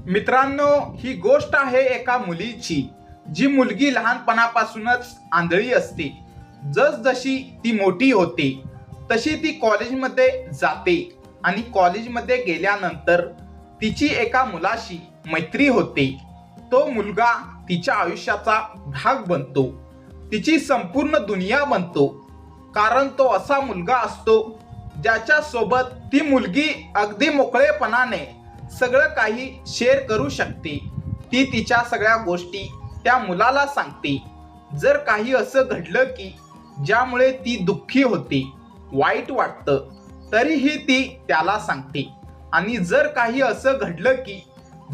मित्रांनो, ही गोष्ट आहे एका मुलीची, जी मुलगी लहानपणापासूनच आंधळी असते. जसजशी ती मोठी होते तशी ती कॉलेजमध्ये जाते आणि कॉलेजमध्ये गेल्यानंतर तिची एका मुलाशी मैत्री होते. तो मुलगा तिच्या आयुष्याचा भाग बनतो, तिची संपूर्ण दुनिया बनतो. कारण तो असा मुलगा असतो ज्याच्या सोबत ती मुलगी अगदी मोकळेपणाने सगळं काही शेअर करू शकते. ती तिच्या सगळ्या गोष्टी त्या मुलाला सांगते. जर काही असं घडलं की ज्यामुळे ती दुःखी होते, वाईट वाटतं, तरीही ती त्याला सांगते. आणि जर काही असं घडलं की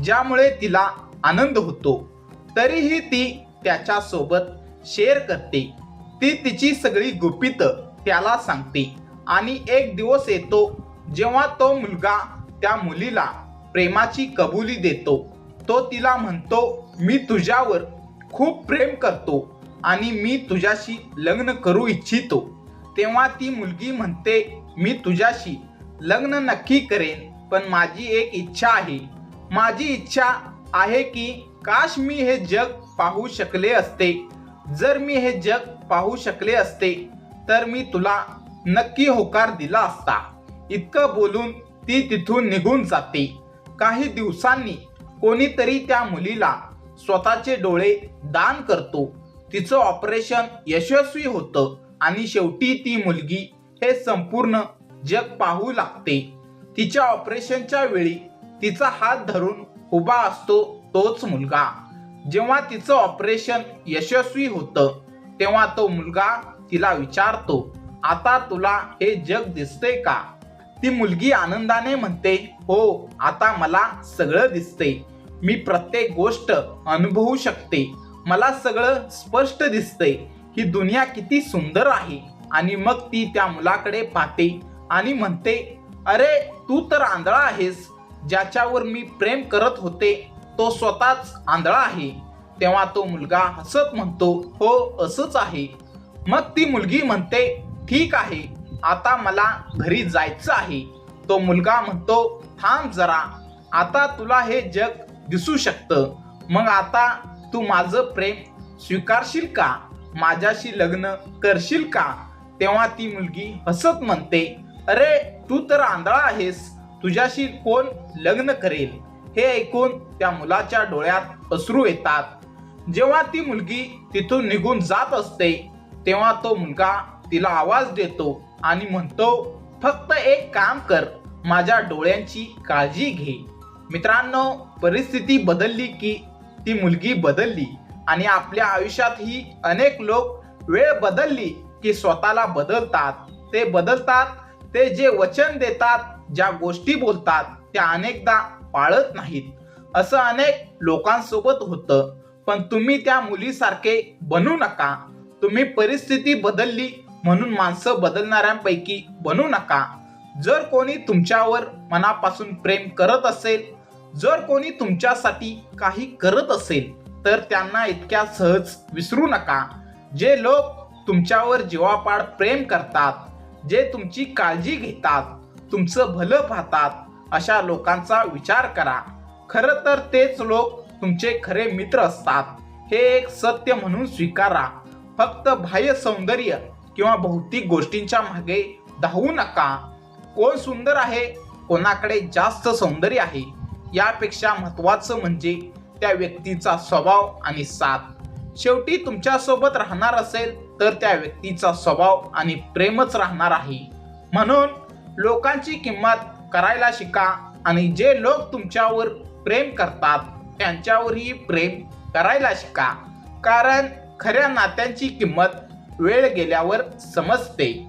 ज्यामुळे तिला आनंद होतो, तरीही ती त्याच्या सोबत शेअर करते. ती तिची सगळी गुपितं त्याला सांगते. आणि एक दिवस येतो जेव्हा तो मुलगा त्या मुलीला प्रेमाची कबुली देतो. तो तिला म्हणतो, मी तुझ्यावर खूप प्रेम करतो आणि मी तुझ्याशी लग्न करू इच्छितो. तेव्हा ती मुलगी म्हणते, मी तुझ्याशी लग्न नक्की करेन, पण माझी एक इच्छा आहे. माझी इच्छा आहे की काश मी हे जग पाहू शकले असते. जर मी हे जग पाहू शकले असते तर मी तुला नक्की होकार दिला असता. इतकं बोलून ती तिथून निघून जाते. काही दिवसांनी कोणीतरी त्या मुलीला स्वतःचे डोळे दान करतो. तिचं ऑपरेशन यशस्वी होतं आणि शेवटी ती मुलगी हे संपूर्ण जग पाहू लागते. तिच्या ऑपरेशनच्या वेळी तिचा हात धरून उभा असतो तोच मुलगा. जेव्हा तिचं ऑपरेशन यशस्वी होतं तेव्हा तो मुलगा तिला विचारतो, आता तुला हे जग दिसतंय का? ती मुलगी आनंदाने म्हणते, हो, आता मला सगळं दिसतंय. मी प्रत्येक गोष्ट अनुभवू शकते. मला सगळं स्पष्ट दिसतंय. ही दुनिया किती सुंदर आहे. आणि मग ती त्या मुलाकडे पाहते आणि म्हणते, अरे, तू तर आंधळा आहेस. ज्याच्यावर मी प्रेम करत होते तो स्वतःच आंधळा आहे. तेव्हा तो मुलगा हसत म्हणतो, हो, असंच आहे. मग ती मुलगी म्हणते, ठीक आहे, आता मला घरी जायचं आहे. तो मुलगा म्हणतो, थांब जरा, आता तुला हे जग दिसू शकतं. मग आता तू माझं प्रेम स्वीकारशील का? माझ्याशी लग्न करशील का? तेव्हा ती मुलगी हसत म्हणते, अरे, तू तर आंधळा आहेस. तुझ्याशी कोण लग्न करेल? हे ऐकून त्या मुलाच्या डोळ्यात अश्रू येतात. जेव्हा ती मुलगी तिथून निघून जात असते तेव्हा तो मुलगा तिला आवाज देतो आणि म्हणतो, फक्त एक काम कर, माझ्या डोळ्यांची काळजी घे. मित्रांनो, परिस्थिती बदलली की ती मुलगी बदलली. आणि आपल्या आयुष्यातही अनेक लोक वेळ बदलली की स्वतःला बदलतात. ते बदलतात, ते जे वचन देतात, ज्या गोष्टी बोलतात, त्या अनेकदा पाळत नाहीत. असं अनेक लोकांसोबत होतं. पण तुम्ही त्या मुलीसारखे बनू नका. तुम्ही परिस्थिती बदलली म्हणून माणसं बदलणाऱ्यांपैकी बनू नका. जर कोणी तुमच्यावर मनापासून प्रेम करत असेल, जर कोणी तुमच्यासाठी काही करत असेल, तर त्यांना इतक्या सहज विसरू नका. जे लोक तुमच्यावर जीवापाड प्रेम करतात, जे तुमची काळजी घेतात, तुमचं भलं पाहतात, अशा लोकांचा विचार करा. खरं तर तेच लोक तुमचे खरे मित्र असतात. हे एक सत्य म्हणून स्वीकारा. फक्त बाह्य सौंदर्य किंवा भौतिक गोष्टींच्या मागे धावू नका. कोण सुंदर आहे, कोणाकडे जास्त सौंदर्य आहे, यापेक्षा महत्वाचं म्हणजे त्या व्यक्तीचा स्वभाव आणि साथ. शेवटी तुमच्यासोबत राहणार असेल तर त्या व्यक्तीचा स्वभाव आणि प्रेमच राहणार आहे. म्हणून लोकांची किंमत करायला शिका आणि जे लोक तुमच्यावर प्रेम करतात त्यांच्यावरही प्रेम करायला शिका. कारण खऱ्या नात्यांची किंमत वेळ गेल्यावर समजते.